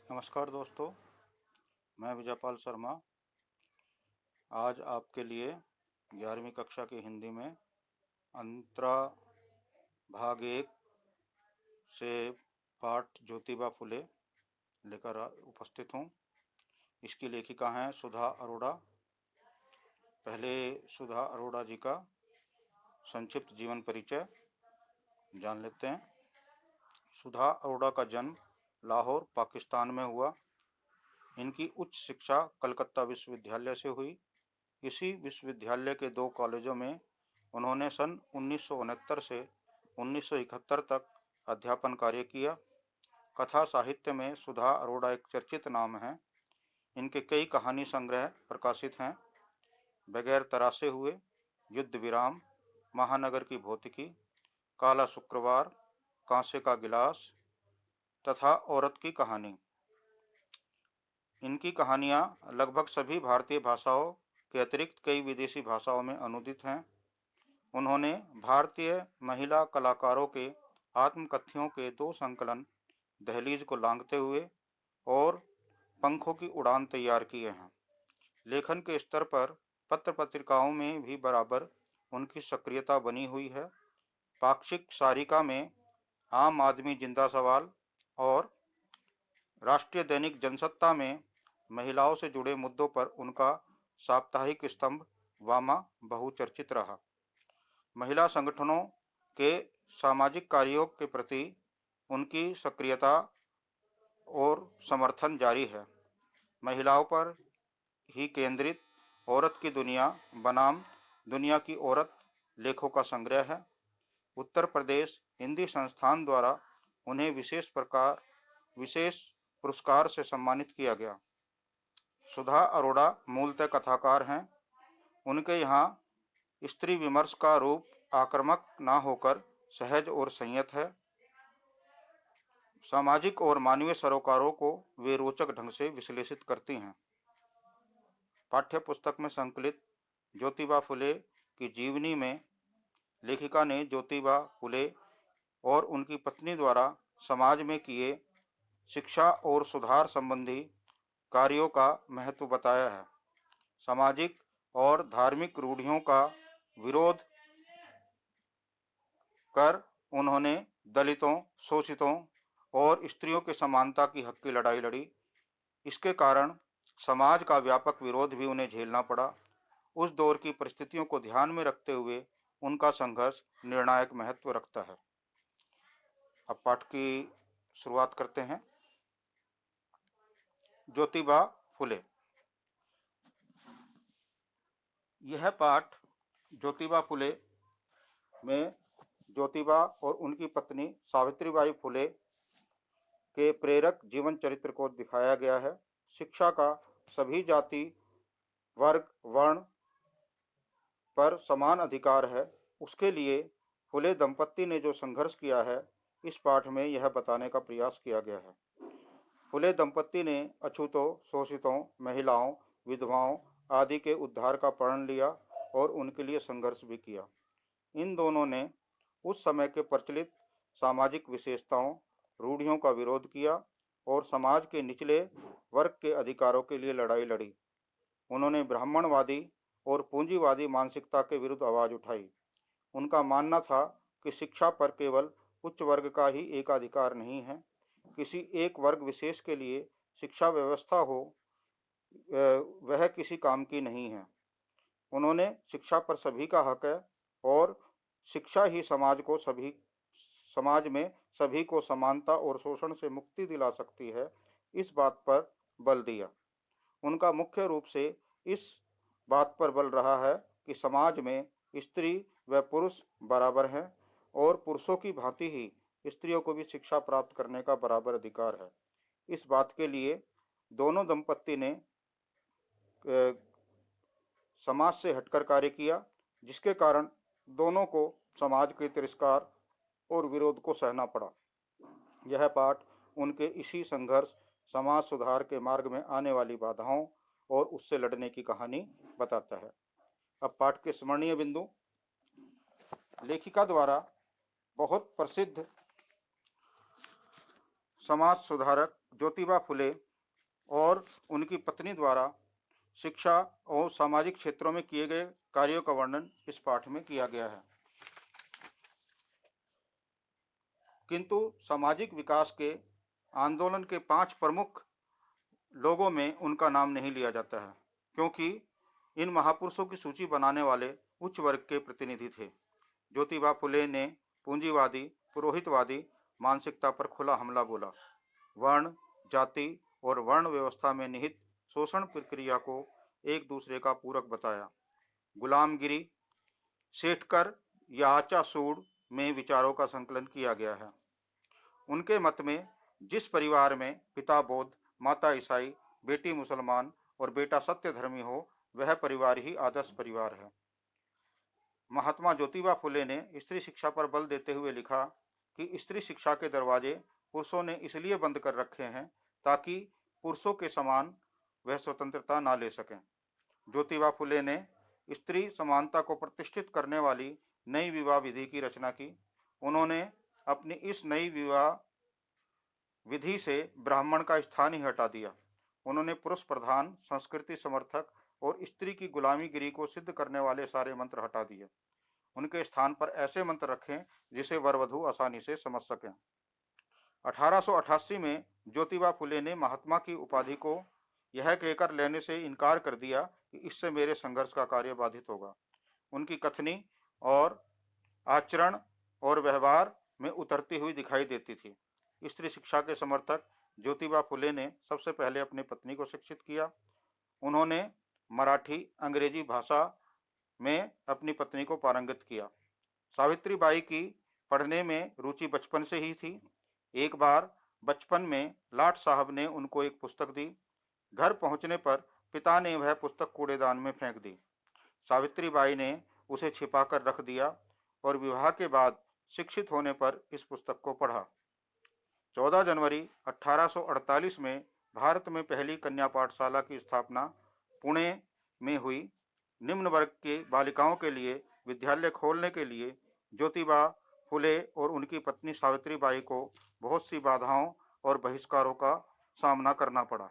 नमस्कार दोस्तों, मैं विजयपाल शर्मा आज आपके लिए 11वीं कक्षा की हिंदी में अंतरा भाग 1 से पाठ ज्योतिबा फुले लेकर उपस्थित हूँ। इसकी लेखिका हैं सुधा अरोड़ा। पहले सुधा अरोड़ा जी का संक्षिप्त जीवन परिचय जान लेते हैं। सुधा अरोड़ा का जन्म लाहौर, पाकिस्तान में हुआ। इनकी उच्च शिक्षा कलकत्ता विश्वविद्यालय से हुई। इसी विश्वविद्यालय के 2 कॉलेजों में उन्होंने सन 1969 से 1971 तक अध्यापन कार्य किया। कथा साहित्य में सुधा अरोड़ा एक चर्चित नाम है। इनके कई कहानी संग्रह प्रकाशित हैं। बगैर तरासे हुए, युद्ध विराम, महानगर की भौतिकी, काला शुक्रवार, कांसे का गिलास तथा औरत की कहानी। इनकी कहानियाँ लगभग सभी भारतीय भाषाओं के अतिरिक्त कई विदेशी भाषाओं में अनुदित हैं। उन्होंने भारतीय महिला कलाकारों के आत्मकथ्यों के 2 संकलन दहलीज को लांघते हुए और पंखों की उड़ान तैयार किए हैं। लेखन के स्तर पर पत्र पत्रिकाओं में भी बराबर उनकी सक्रियता बनी हुई है। पाक्षिक सारिका में आम आदमी जिंदा सवाल और राष्ट्रीय दैनिक जनसत्ता में महिलाओं से जुड़े मुद्दों पर उनका साप्ताहिक स्तंभ वामा बहुचर्चित रहा। महिला संगठनों के सामाजिक कार्यों के प्रति उनकी सक्रियता और समर्थन जारी है। महिलाओं पर ही केंद्रित औरत की दुनिया बनाम दुनिया की औरत लेखों का संग्रह है। उत्तर प्रदेश हिंदी संस्थान द्वारा उन्हें विशेष पुरस्कार से सम्मानित किया गया। सुधा अरोड़ा मूलतः कथाकार हैं। उनके यहाँ स्त्री विमर्श का रूप आक्रामक न होकर सहज और संयत है। सामाजिक और मानवीय सरोकारों को वे रोचक ढंग से विश्लेषित करती हैं। पाठ्य पुस्तक में संकलित ज्योतिबा फुले की जीवनी में लेखिका ने ज्योतिबा फुले और उनकी पत्नी द्वारा समाज में किए शिक्षा और सुधार संबंधी कार्यों का महत्व बताया है। सामाजिक और धार्मिक रूढ़ियों का विरोध कर उन्होंने दलितों, शोषितों और स्त्रियों के समानता की हक की लड़ाई लड़ी। इसके कारण समाज का व्यापक विरोध भी उन्हें झेलना पड़ा। उस दौर की परिस्थितियों को ध्यान में रखते हुए उनका संघर्ष निर्णायक महत्व रखता है। अब पाठ की शुरुआत करते हैं। ज्योतिबा फुले। यह पाठ ज्योतिबा फुले में ज्योतिबा और उनकी पत्नी सावित्रीबाई फुले के प्रेरक जीवन चरित्र को दिखाया गया है। शिक्षा का सभी जाति, वर्ग, वर्ण पर समान अधिकार है, उसके लिए फुले दंपत्ति ने जो संघर्ष किया है, इस पाठ में यह बताने का प्रयास किया गया है। फुले दंपत्ति ने अछूतों, शोषितों, महिलाओं, विधवाओं आदि के उद्धार का प्रण लिया और उनके लिए संघर्ष भी किया। इन दोनों ने उस समय के प्रचलित सामाजिक विशेषताओं, रूढ़ियों का विरोध किया और समाज के निचले वर्ग के अधिकारों के लिए लड़ाई लड़ी। उन्होंने ब्राह्मणवादी और पूंजीवादी मानसिकता के विरुद्ध आवाज उठाई। उनका मानना था कि शिक्षा पर केवल उच्च वर्ग का ही एकाधिकार नहीं है। किसी एक वर्ग विशेष के लिए शिक्षा व्यवस्था हो वह किसी काम की नहीं है। उन्होंने शिक्षा पर सभी का हक है और शिक्षा ही समाज में सभी को समानता और शोषण से मुक्ति दिला सकती है, इस बात पर बल दिया। उनका मुख्य रूप से इस बात पर बल रहा है कि समाज में स्त्री व पुरुष बराबर हैं और पुरुषों की भांति ही स्त्रियों को भी शिक्षा प्राप्त करने का बराबर अधिकार है। इस बात के लिए दोनों दंपत्ति ने समाज से हटकर कार्य किया, जिसके कारण दोनों को समाज के तिरस्कार और विरोध को सहना पड़ा। यह पाठ उनके इसी संघर्ष, समाज सुधार के मार्ग में आने वाली बाधाओं और उससे लड़ने की कहानी बताता है। अब पाठ के स्मरणीय बिंदु। लेखिका द्वारा बहुत प्रसिद्ध समाज सुधारक ज्योतिबा फुले और उनकी पत्नी द्वारा शिक्षा और सामाजिक क्षेत्रों में किए गए कार्यों का वर्णन इस पाठ में किया गया है। किंतु सामाजिक विकास के आंदोलन के 5 प्रमुख लोगों में उनका नाम नहीं लिया जाता है, क्योंकि इन महापुरुषों की सूची बनाने वाले उच्च वर्ग के प्रतिनिधि थे। ज्योतिबा फुले ने पूंजीवादी पुरोहितवादी मानसिकता पर खुला हमला बोला, वर्ण, जाति और वर्ण व्यवस्था में निहित शोषण प्रक्रिया को एक दूसरे का पूरक बताया। गुलामगिरी, सेठकर या आचा सूड में विचारों का संकलन किया गया है। उनके मत में जिस परिवार में पिता बौद्ध, माता ईसाई, बेटी मुसलमान और बेटा सत्यधर्मी हो, वह परिवार ही आदर्श परिवार है। महात्मा ज्योतिबा फुले ने स्त्री शिक्षा पर बल देते हुए लिखा कि स्त्री शिक्षा के दरवाजे पुरुषों ने इसलिए बंद कर रखे हैं ताकि पुरुषों के समान वह स्वतंत्रता ना ले सकें। ज्योतिबा फुले ने स्त्री समानता को प्रतिष्ठित करने वाली नई विवाह विधि की रचना की। उन्होंने अपनी इस नई विवाह विधि से ब्राह्मण का स्थान ही हटा दिया। उन्होंने पुरुष प्रधान, संस्कृति समर्थक और स्त्री की गुलामीगिरी को सिद्ध करने वाले सारे मंत्र हटा दिए। उनके स्थान पर ऐसे मंत्र रखें जिसे वर वधु आसानी से समझ सकें। 1888 में ज्योतिबा फुले ने महात्मा की उपाधि को यह कहकर लेने से इनकार कर दिया कि इससे मेरे संघर्ष का कार्य बाधित होगा। उनकी कथनी और आचरण और व्यवहार में उतरती हुई दिखाई देती थी। स्त्री शिक्षा के समर्थक ज्योतिबा फुले ने सबसे पहले अपनी पत्नी को शिक्षित किया। उन्होंने मराठी, अंग्रेजी भाषा में अपनी पत्नी को पारंगत किया। सावित्रीबाई की पढ़ने में रुचि बचपन से ही थी। एक बार बचपन में लाट साहब ने उनको एक पुस्तक दी। घर पहुंचने पर पिता ने वह पुस्तक कूड़ेदान में फेंक दी। सावित्रीबाई ने उसे छिपाकर रख दिया और विवाह के बाद शिक्षित होने पर इस पुस्तक को पढ़ा। 14 जनवरी 1848 में भारत में पहली कन्या पाठशाला की स्थापना पुणे में हुई। निम्न वर्ग के बालिकाओं के लिए विद्यालय खोलने के लिए ज्योतिबा फुले और उनकी पत्नी सावित्रीबाई को बहुत सी बाधाओं और बहिष्कारों का सामना करना पड़ा।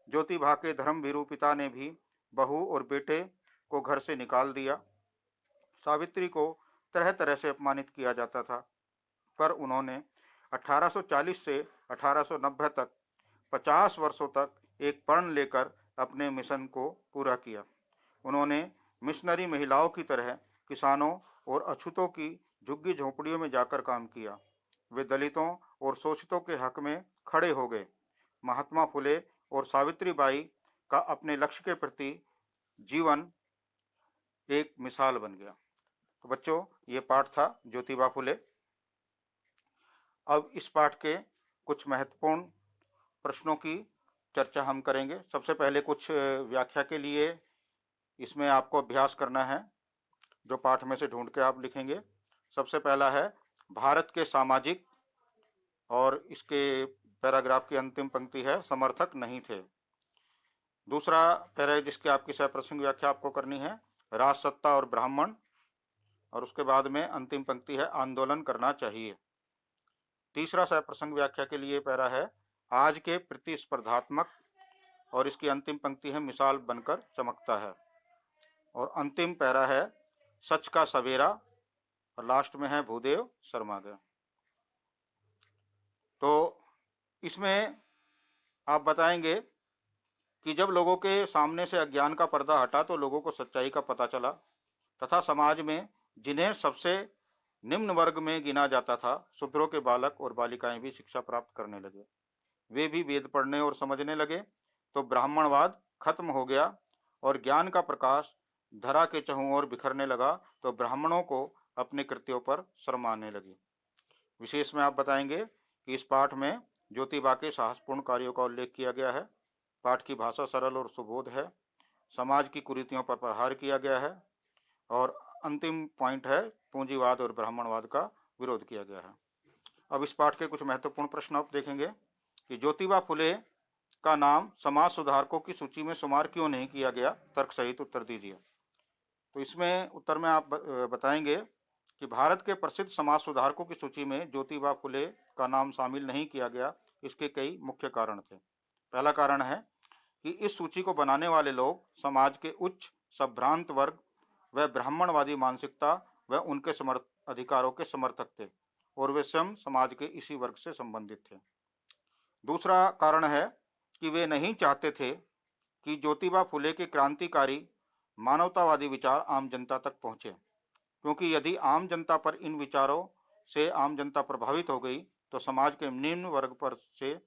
ज्योतिबा के धर्मभीरू पिता ने भी बहू और बेटे को घर से निकाल दिया। सावित्री को तरह तरह से अपमानित किया जाता था, पर उन्होंने 1840 से 1890 तक 50 वर्षों तक एक प्रण लेकर अपने मिशन को पूरा किया। उन्होंने मिशनरी महिलाओं की तरह किसानों और अछूतों की झुग्गी झोंपड़ियों में जाकर काम किया। वे दलितों और शोषितों के हक में खड़े हो गए। महात्मा फुले और सावित्रीबाई का अपने लक्ष्य के प्रति जीवन एक मिसाल बन गया। तो बच्चों, ये पाठ था ज्योतिबा फुले। अब इस पाठ के कुछ महत्वपूर्ण प्रश्नों की चर्चा हम करेंगे। सबसे पहले कुछ व्याख्या के लिए इसमें आपको अभ्यास करना है, जो पाठ में से ढूंढ के आप लिखेंगे। सबसे पहला है भारत के सामाजिक, और इसके पैराग्राफ की अंतिम पंक्ति है समर्थक नहीं थे। दूसरा पैरा जिसकी आपकी सप्रसंग व्याख्या आपको करनी है राजसत्ता और ब्राह्मण, और उसके बाद में अंतिम पंक्ति है आंदोलन करना चाहिए। तीसरा सप्रसंग व्याख्या के लिए पैरा है आज के प्रतिस्पर्धात्मक, और इसकी अंतिम पंक्ति है मिसाल बनकर चमकता है। और अंतिम पैरा है सच का सवेरा, और लास्ट में है भूदेव शर्मा गया। तो इसमें आप बताएंगे कि जब लोगों के सामने से अज्ञान का पर्दा हटा तो लोगों को सच्चाई का पता चला, तथा समाज में जिन्हें सबसे निम्न वर्ग में गिना जाता था, शूद्रों के बालक और बालिकाएं भी शिक्षा प्राप्त करने लगे। वे भी वेद पढ़ने और समझने लगे, तो ब्राह्मणवाद खत्म हो गया और ज्ञान का प्रकाश धरा के चहुं ओर बिखरने लगा, तो ब्राह्मणों को अपने कृत्यों पर शर्म आने लगी। विशेष में आप बताएंगे कि इस पाठ में ज्योतिबा के साहसपूर्ण कार्यों का उल्लेख किया गया है। पाठ की भाषा सरल और सुबोध है। समाज की कुरीतियों पर प्रहार किया गया है, और अंतिम पॉइंट है पूंजीवाद और ब्राह्मणवाद का विरोध किया गया है। अब इस पाठ के कुछ महत्वपूर्ण प्रश्न आप देखेंगे कि ज्योतिबा फुले का नाम समाज सुधारकों की सूची में शुमार क्यों नहीं किया गया, तर्क सहित उत्तर दीजिए। तो इसमें उत्तर में आप बताएंगे कि भारत के प्रसिद्ध समाज सुधारकों की सूची में ज्योतिबा फुले का नाम शामिल नहीं किया गया, इसके कई मुख्य कारण थे। पहला कारण है कि इस सूची को बनाने वाले लोग समाज के उच्च संभ्रांत वर्ग व ब्राह्मणवादी मानसिकता व उनके अधिकारों के समर्थक थे और वे स्वयं समाज के इसी वर्ग से संबंधित थे। दूसरा कारण है कि वे नहीं चाहते थे कि ज्योतिबा फुले के क्रांतिकारी मानवतावादी विचार आम जनता तक पहुंचे, क्योंकि यदि आम जनता पर इन विचारों से आम जनता प्रभावित हो गई तो समाज के निम्न वर्ग पर से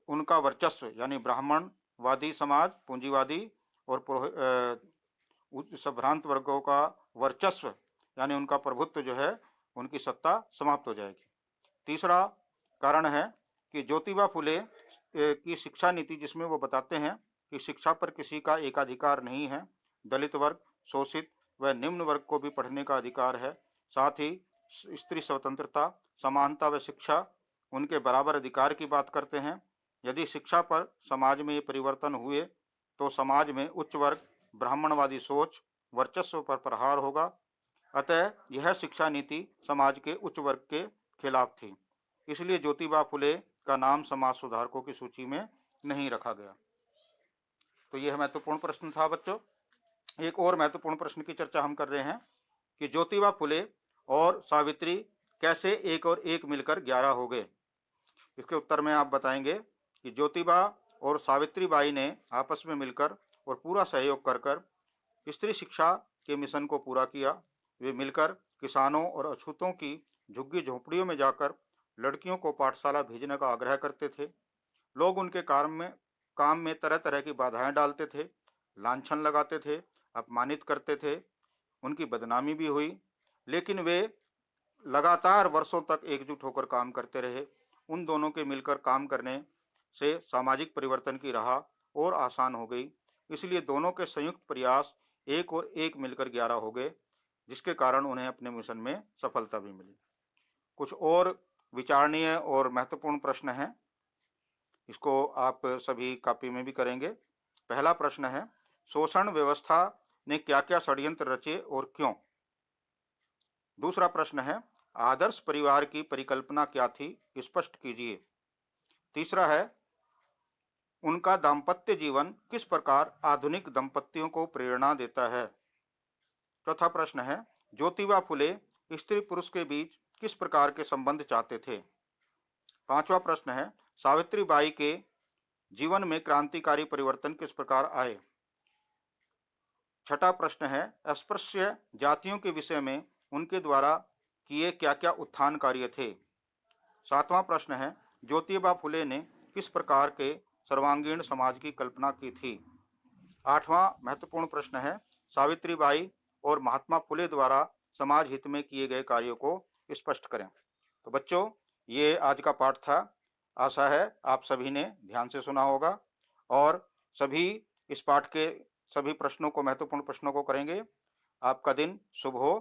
उनका वर्चस्व यानी ब्राह्मणवादी समाज, पूंजीवादी और संभ्रांत वर्गों का वर्चस्व यानी उनका प्रभुत्व जो है, उनकी सत्ता समाप्त हो जाएगी। तीसरा कारण है कि ज्योतिबा फुले की शिक्षा नीति, जिसमें वो बताते हैं कि शिक्षा पर किसी का एकाधिकार नहीं है, दलित वर्ग, शोषित व निम्न वर्ग को भी पढ़ने का अधिकार है। साथ ही स्त्री स्वतंत्रता, समानता व शिक्षा, उनके बराबर अधिकार की बात करते हैं। यदि शिक्षा पर समाज में ये परिवर्तन हुए तो समाज में उच्च वर्ग, ब्राह्मणवादी सोच, वर्चस्व पर प्रहार होगा। अतः यह शिक्षा नीति समाज के उच्च वर्ग के खिलाफ थी। इसलिए ज्योतिबा फुले का नाम समाज सुधारकों की सूची में नहीं रखा गया। तो यह महत्वपूर्ण प्रश्न था बच्चों। एक और महत्वपूर्ण प्रश्न की चर्चा हम कर रहे हैं कि ज्योतिबा फुले और सावित्री कैसे एक और एक मिलकर 11 हो गए। इसके उत्तर में आप बताएंगे कि ज्योतिबा और सावित्री बाई ने आपस में मिलकर और पूरा सहयोग कर कर स्त्री शिक्षा के मिशन को पूरा किया। वे मिलकर किसानों और अछूतों की झुग्गी झोंपड़ियों में जाकर लड़कियों को पाठशाला भेजने का आग्रह करते थे। लोग उनके काम में तरह तरह की बाधाएं डालते थे, लांछन लगाते थे, अपमानित करते थे। उनकी बदनामी भी हुई, लेकिन वे लगातार वर्षों तक एकजुट होकर काम करते रहे। उन दोनों के मिलकर काम करने से सामाजिक परिवर्तन की राह और आसान हो गई। इसलिए दोनों के संयुक्त प्रयास एक और एक मिलकर 11 हो गए, जिसके कारण उन्हें अपने मिशन में सफलता भी मिली। कुछ और विचारणीय और महत्वपूर्ण प्रश्न हैं, इसको आप सभी कॉपी में भी करेंगे। पहला प्रश्न है, शोषण व्यवस्था ने क्या क्या षड्यंत्र रचे और क्यों। दूसरा प्रश्न है, आदर्श परिवार की परिकल्पना क्या थी, स्पष्ट कीजिए। तीसरा है, उनका दाम्पत्य जीवन किस प्रकार आधुनिक दंपतियों को प्रेरणा देता है। चौथा प्रश्न है, ज्योतिबा फुले स्त्री पुरुष के बीच किस प्रकार के संबंध चाहते थे। पांचवा प्रश्न है, सावित्री बाई के जीवन में क्रांतिकारी परिवर्तन किस प्रकार आए। छठा प्रश्न है, अस्पृश्य जातियों के विषय में उनके द्वारा किए क्या क्या उत्थान कार्य थे। सातवां प्रश्न है, ज्योतिबा फुले ने किस प्रकार के सर्वांगीण समाज की कल्पना की थी। आठवां महत्वपूर्ण प्रश्न है, सावित्री बाई और महात्मा फुले द्वारा समाज हित में किए गए कार्यों को स्पष्ट करें। तो बच्चों, ये आज का पाठ था। आशा है आप सभी ने ध्यान से सुना होगा और सभी इस पाठ के सभी प्रश्नों को, महत्वपूर्ण प्रश्नों को करेंगे। आपका दिन शुभ हो।